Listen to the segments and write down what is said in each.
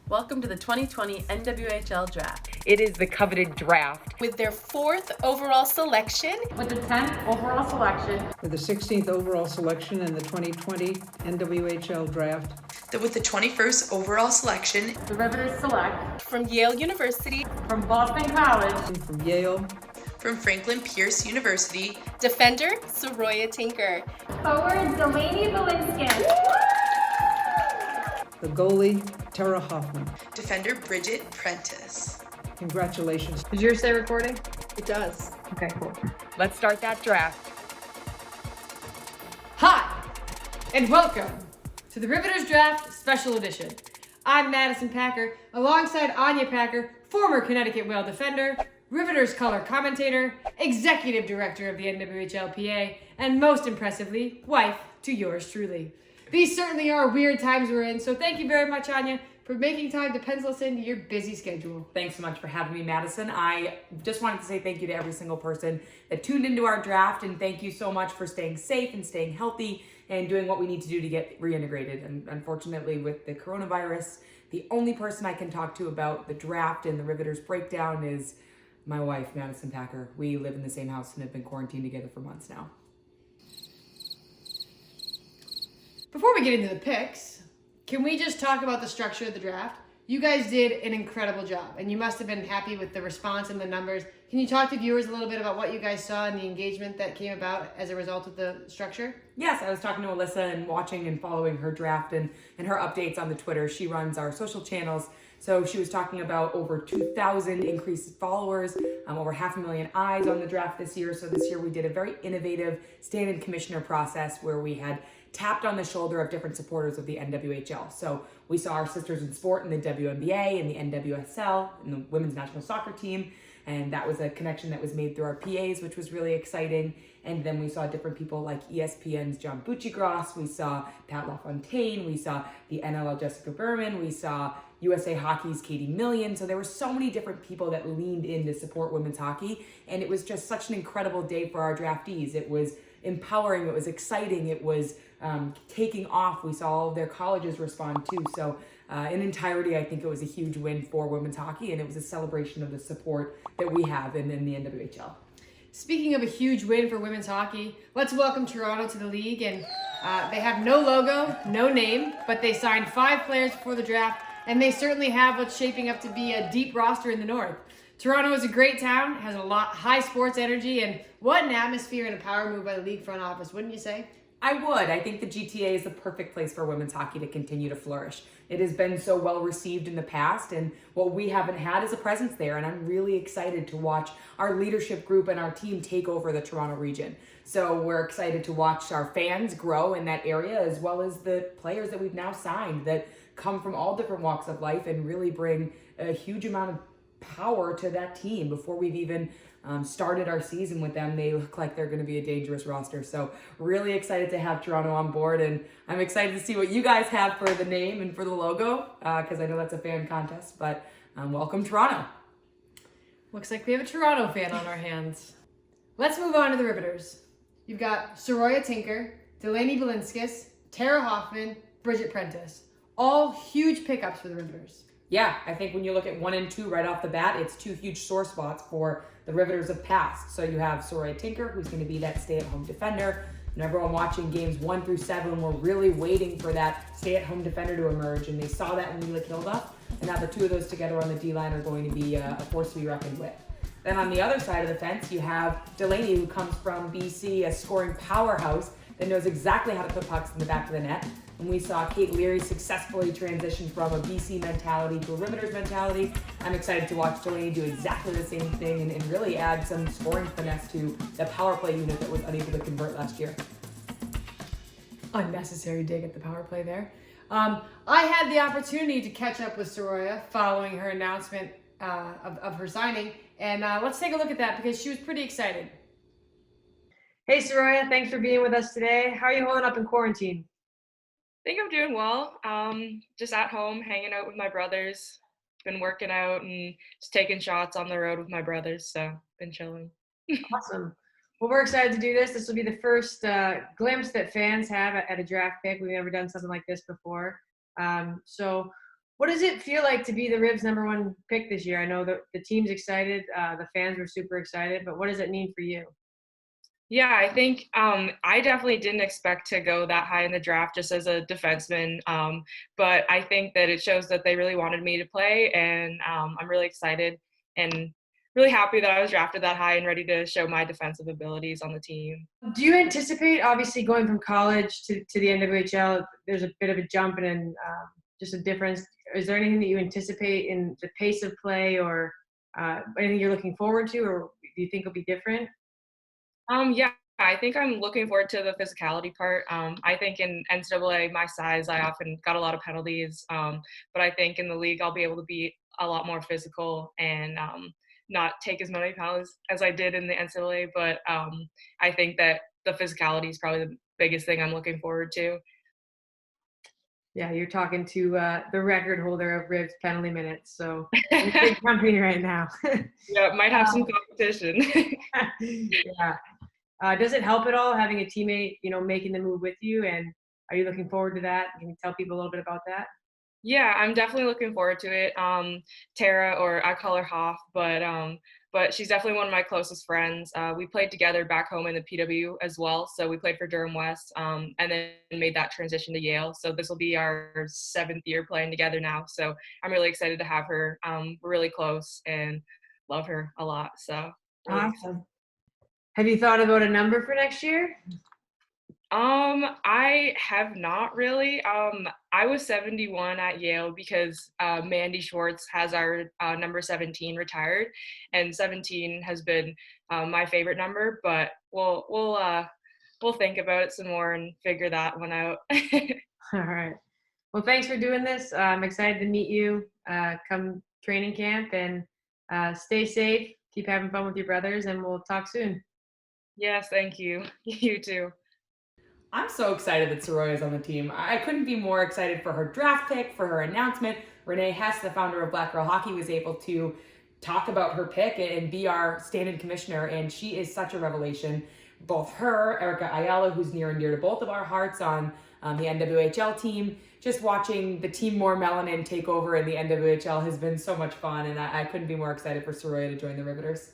Welcome to the 2020 NWHL Draft. It is the coveted draft. With their 4th overall selection. With the 10th overall selection. With the 16th overall selection in the 2020 NWHL Draft. With the 21st overall selection. The Riveters select. From Yale University. From Boston College. From Yale. From Franklin Pierce University. Defender, Saroya Tinker. Forward, BELINSKAS. The goalie, HOFMANN. Defender, PRENTISS. Congratulations. Does yours say recording? It does. Okay, cool. Let's start that draft. Hi, and welcome to the Riveters Draft Special Edition. I'm Madison Packer, alongside Anya Packer, former Connecticut Whale defender, Riveters color commentator, executive director of the NWHLPA, and most impressively, wife to yours truly. These certainly are weird times we're in, so thank you very much, Anya, for making time to pencil us into your busy schedule. Thanks so much for having me, Madison. I just wanted to say thank you to every single person that tuned into our draft, and thank you so much for staying safe and staying healthy and doing what we need to do to get reintegrated. And unfortunately, with the coronavirus, the only person I can talk to about the draft and the Riveters breakdown is my wife, Madison Packer. We live in the same house and have been quarantined together for months now. Before we get into the picks, can we just talk about the structure of the draft? You guys did an incredible job, and you must have been happy with the response and the numbers. Can you talk to viewers a little bit about what you guys saw and the engagement that came about as a result of the structure? Yes, I was talking to Alyssa and watching and following her draft and her updates on the Twitter. She runs our social channels. So she was talking about over 2,000 increased followers, over 500,000 eyes on the draft this year. So this year we did a very innovative stand-in commissioner process where we had tapped on the shoulder of different supporters of the NWHL. So we saw our sisters in sport in the WNBA and the NWSL and the women's national soccer team. And that was a connection that was made through our PAs, which was really exciting. And then we saw different people like ESPN's John Buccigross. We saw Pat LaFontaine. We saw the NLL Jessica Berman. We saw USA Hockey's Katie Million. So there were so many different people that leaned in to support women's hockey. And it was just such an incredible day for our draftees. It was empowering. It was exciting. It was taking off. We saw all of their colleges respond too. So in entirety, I think it was a huge win for women's hockey, and it was a celebration of the support that we have in the NWHL. Speaking of a huge win for women's hockey, let's welcome Toronto to the league. And they have no logo, no name, but they signed 5 players before the draft, and they certainly have what's shaping up to be a deep roster in the North. Toronto is a great town, has a lot high sports energy, and what an atmosphere and a power move by the league front office, wouldn't you say? I would. I think the GTA is the perfect place for women's hockey to continue to flourish. It has been so well received in the past, and what we haven't had is a presence there, and I'm really excited to watch our leadership group and our team take over the Toronto region. So we're excited to watch our fans grow in that area, as well as the players that we've now signed that come from all different walks of life and really bring a huge amount of power to that team. Before we've even started our season with them, they look like they're going to be a dangerous roster. So really excited to have Toronto on board, and I'm excited to see what you guys have for the name and for the logo, because I know that's a fan contest, but welcome Toronto. Looks like we have a Toronto fan on our hands. Let's move on to the Riveters. You've got Saroya Tinker, BELINSKAS, HOFMANN, PRENTISS. All huge pickups for the Riveters. Yeah, I think when you look at 1 and 2 right off the bat, it's 2 huge sore spots for the Riveters of past. So you have Saroya Tinker, who's going to be that stay-at-home defender. And everyone watching games 1 through 7 were really waiting for that stay-at-home defender to emerge. And they saw that when Mila Kilda. And now the 2 of those together on the D-line are going to be a force to be reckoned with. Then on the other side of the fence, you have Delaney, who comes from BC, a scoring powerhouse that knows exactly how to put pucks in the back of the net. And we saw Kate Leary successfully transition from a BC mentality to a Riveters mentality. I'm excited to watch Delaney do exactly the same thing and really add some scoring finesse to the power play unit that was unable to convert last year. Unnecessary dig at the power play there. I had the opportunity to catch up with Saroya following her announcement of her signing. And let's take a look at that because she was pretty excited. Hey, Saroya, thanks for being with us today. How are you holding up in quarantine? I think I'm doing well. Just at home, hanging out with my brothers. Been working out and just taking shots on the road with my brothers, so been chilling. Awesome. Well, we're excited to do this. This will be the first glimpse that fans have at a draft pick. We've never done something like this before. So What does it feel like to be the Rivs #1 pick this year? I know the team's excited, the fans were super excited, but what does it mean for you? Yeah, I think I definitely didn't expect to go that high in the draft just as a defenseman. But I think that it shows that they really wanted me to play, and I'm really excited and really happy that I was drafted that high and ready to show my defensive abilities on the team. Do you anticipate, obviously, going from college to the NWHL, there's a bit of a jump and just a difference. Is there anything that you anticipate in the pace of play or anything you're looking forward to, or do you think will be different? Yeah, I think I'm looking forward to the physicality part. I think in NCAA, my size, I often got a lot of penalties. But I think in the league, I'll be able to be a lot more physical and not take as many penalties as I did in the NCAA. But I think that the physicality is probably the biggest thing I'm looking forward to. Yeah, you're talking to the record holder of Rivs penalty minutes, so you're a big company right now. Yeah, might have some competition. Yeah. Does it help at all having a teammate, making the move with you? And are you looking forward to that? Can you tell people a little bit about that? Yeah, I'm definitely looking forward to it. Tara, or I call her Hoff, but she's definitely one of my closest friends. We played together back home in the PW as well, so we played for Durham West, and then made that transition to Yale. So this will be our 7th year playing together now. So I'm really excited to have her. We're really close and love her a lot. So really Awesome. Have you thought about a number for next year? I have not really. I was 71 at Yale because Mandy Schwartz has our number 17 retired, and 17 has been my favorite number. But we'll think about it some more and figure that one out. All right. Well, thanks for doing this. I'm excited to meet you come training camp, and stay safe. Keep having fun with your brothers, and we'll talk soon. Yes, thank you. You too. I'm so excited that Saroya's on the team. I couldn't be more excited for her draft pick, for her announcement. Renee Hess, the founder of Black Girl Hockey, was able to talk about her pick and be our stand-in commissioner, and she is such a revelation. Both her, Erica Ayala, who's near and dear to both of our hearts on the NWHL team. Just watching the Team More Melanin take over in the NWHL has been so much fun, and I couldn't be more excited for Saroya to join the Riveters.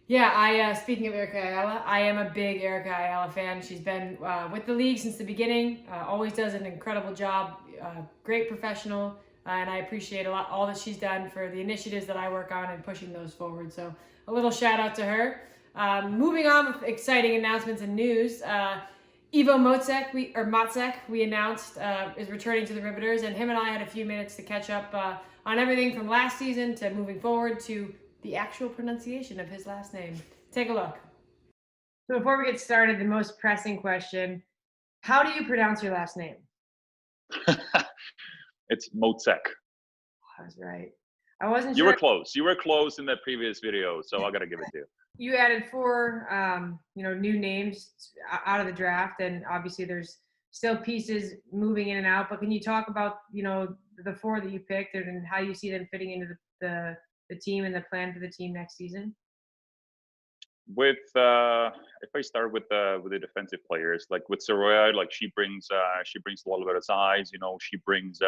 Yeah, speaking of Erica Ayala, I am a big Erica Ayala fan. She's been with the league since the beginning, always does an incredible job, great professional, and I appreciate a lot all that she's done for the initiatives that I work on and pushing those forward. So a little shout out to her. Moving on with exciting announcements and news, Ivo Mocek, we announced, is returning to the Riveters, and him and I had a few minutes to catch up on everything from last season to moving forward to the actual pronunciation of his last name. Take a look. So before we get started, the most pressing question, how do you pronounce your last name? It's Mocek. I was right. I wasn't You sure. were close. You were close in that previous video, so I gotta give it to you. You added 4, new names out of the draft, and obviously there's still pieces moving in and out. But can you talk about, the 4 that you picked and how you see them fitting into the team and the plan for the team next season? With if I start with the defensive players, like with Saroya, like she brings a little bit of size. She brings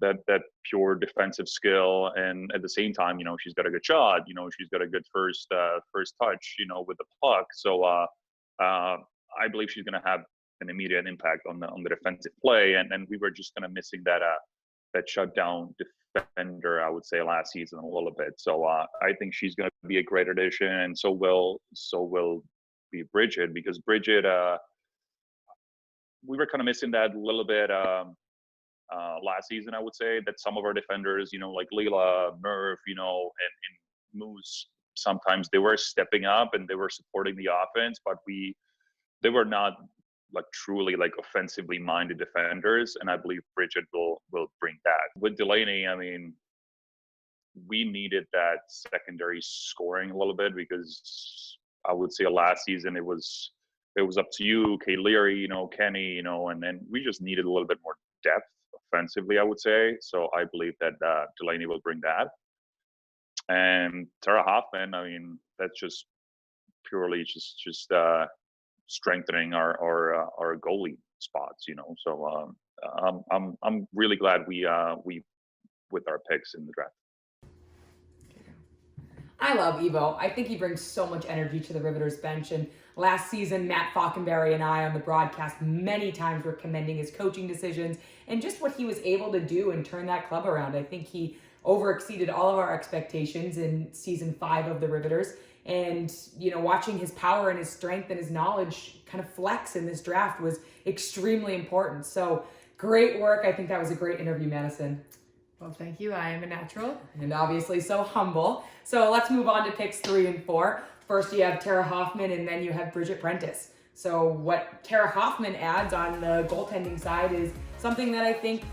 that pure defensive skill, and at the same time, she's got a good shot. She's got a good first touch. With the puck. So I believe she's going to have an immediate impact on the defensive play, and we were just kind of missing that shutdown defender, I would say, last season a little bit. So I think she's going to be a great addition, and so will be Bridget, because Bridget, we were kind of missing that a little bit last season. I would say that some of our defenders, like Leela, Murph, and Moose, sometimes they were stepping up and they were supporting the offense, but they were not like truly like offensively minded defenders, and I believe Bridget will bring that. With Delaney, I mean, we needed that secondary scoring a little bit, because I would say last season it was up to you, Kay Leary, Kenny, and then we just needed a little bit more depth offensively, I would say. So I believe that Delaney will bring that. And Tara Hoffman, I mean, that's just purely just strengthening our goalie spots, So I'm really glad we with our picks in the draft. I love Evo. I think he brings so much energy to the Riveters bench. And last season, Matt Falkenberry and I on the broadcast many times were commending his coaching decisions and just what he was able to do and turn that club around. I think he overexceeded all of our expectations in season 5 of the Riveters. And, watching his power and his strength and his knowledge kind of flex in this draft was extremely important. So great work. I think that was a great interview, Madison. Well, thank you. I am a natural. And obviously so humble. So let's move on to picks 3 and 4. First, you have Tara Hoffman, and then you have Bridget Prentiss. So what Tara Hoffman adds on the goaltending side is something that I think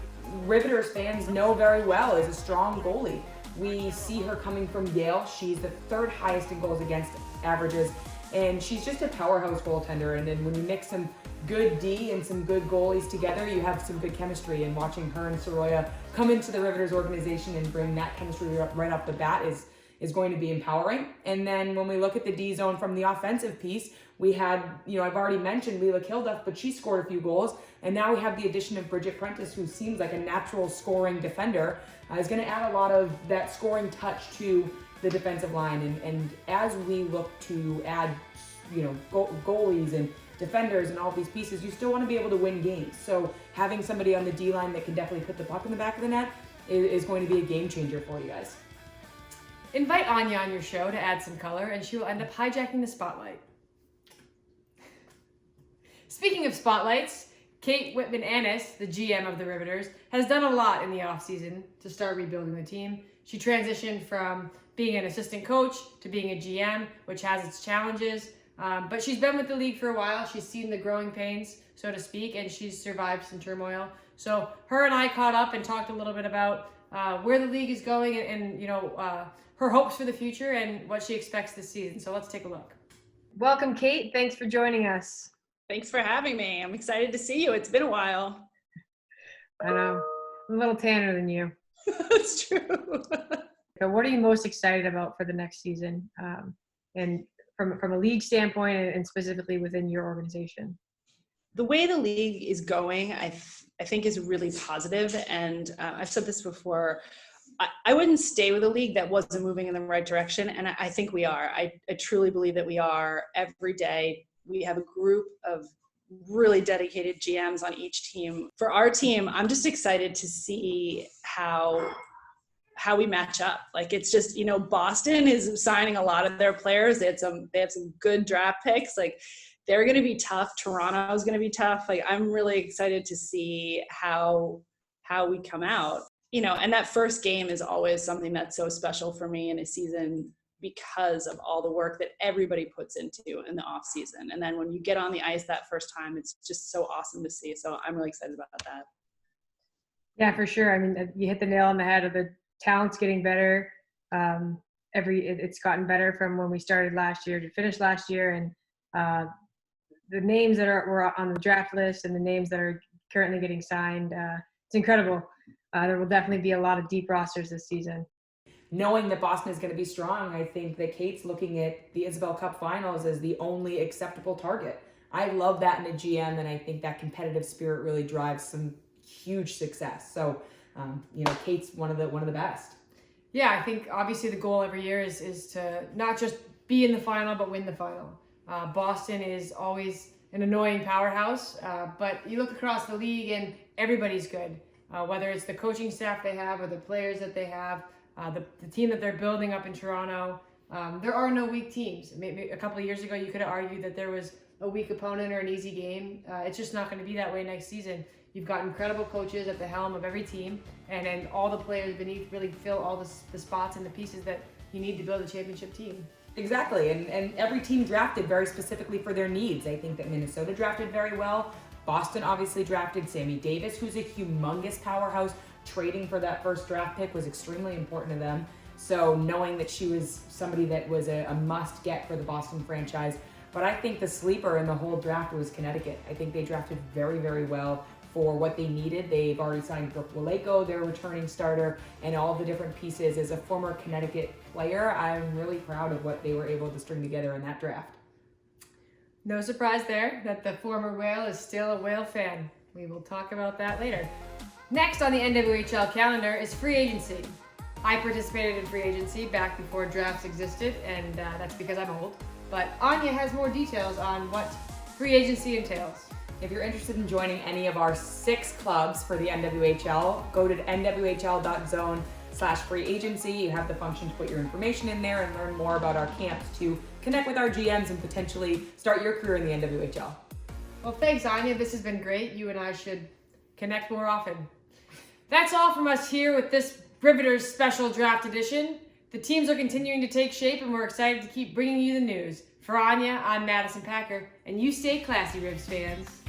Riveters fans know very well, is a strong goalie. We see her coming from Yale. She's the 3rd highest in goals against averages, and she's just a powerhouse goaltender. And then when you mix some good D and some good goalies together, you have some good chemistry. And watching her and Saroya come into the Riveters organization and bring that chemistry right off the bat is going to be empowering. And then when we look at the D zone from the offensive piece, we had, I've already mentioned Leila Kilduff, but she scored a few goals. And now we have the addition of Bridget Prentiss, who seems like a natural scoring defender, is going to add a lot of that scoring touch to the defensive line. And as we look to add, goalies and defenders and all these pieces, you still want to be able to win games. So having somebody on the D line that can definitely put the puck in the back of the net is going to be a game changer for you guys. Invite Anya on your show to add some color, and she will end up hijacking the spotlight. Speaking of spotlights, Kate Whitman-Annis, the GM of the Riveters, has done a lot in the offseason to start rebuilding the team. She transitioned from being an assistant coach to being a GM, which has its challenges. But she's been with the league for a while. She's seen the growing pains, so to speak, and she's survived some turmoil. So her and I caught up and talked a little bit about where the league is going and her hopes for the future and what she expects this season. So let's take a look. Welcome, Kate. Thanks for joining us. Thanks for having me. I'm excited to see you. It's been a while. I know. I'm a little tanner than you. That's true. So what are you most excited about for the next season? And from a league standpoint and specifically within your organization? The way the league is going, I think is really positive. And I've said this before, I wouldn't stay with a league that wasn't moving in the right direction. And I think we are. I truly believe that we are. Every day we have a group of really dedicated GMs on each team. For our team, I'm just excited to see how we match up. Like, it's just, Boston is signing a lot of their players. They have some good draft picks. Like, they're going to be tough. Toronto is going to be tough. Like, I'm really excited to see how we come out. And that first game is always something that's so special for me in a season because of all the work that everybody puts into in the off season. And then when you get on the ice that first time, it's just so awesome to see. So I'm really excited about that. Yeah, for sure. I mean, you hit the nail on the head of the talent's getting better. It's gotten better from when we started last year to finish last year. And the names that were on the draft list and the names that are currently getting signed, it's incredible. There will definitely be a lot of deep rosters this season. Knowing that Boston is going to be strong, I think that Kate's looking at the Isabel Cup Finals as the only acceptable target. I love that in a GM, and I think that competitive spirit really drives some huge success. So, Kate's one of the best. Yeah, I think obviously the goal every year is to not just be in the final, but win the final. Boston is always an annoying powerhouse, but you look across the league and everybody's good. Whether it's the coaching staff they have or the players that they have, the team that they're building up in Toronto, there are no weak teams. Maybe a couple of years ago you could have argued that there was a weak opponent or an easy game. It's just not going to be that way next season. You've got incredible coaches at the helm of every team, and then all the players beneath really fill all the spots and the pieces that you need to build a championship team. Exactly, and every team drafted very specifically for their needs. I think that Minnesota drafted very well. Boston obviously drafted Sammy Davis, who's a humongous powerhouse. Trading for that first draft pick was extremely important to them. So knowing that she was somebody that was a must get for the Boston franchise. But I think the sleeper in the whole draft was Connecticut. I think they drafted very, very well for what they needed. They've already signed Brooke Waleko, their returning starter, and all the different pieces. As a former Connecticut player, I'm really proud of what they were able to string together in that draft. No surprise there that the former Whale is still a Whale fan. We will talk about that later. Next on the NWHL calendar is free agency. I participated in free agency back before drafts existed, and that's because I'm old. But Anya has more details on what free agency entails. If you're interested in joining any of our 6 clubs for the NWHL, go to nwhl.zone/free agency. You have the function to put your information in there and learn more about our camps to connect with our GMs and potentially start your career in the NWHL. Well, thanks, Anya. This has been great. You and I should connect more often. That's all from us here with this Riveters special draft edition. The teams are continuing to take shape, and we're excited to keep bringing you the news. For Anya, I'm Madison Packer, and you stay classy, Rivs fans.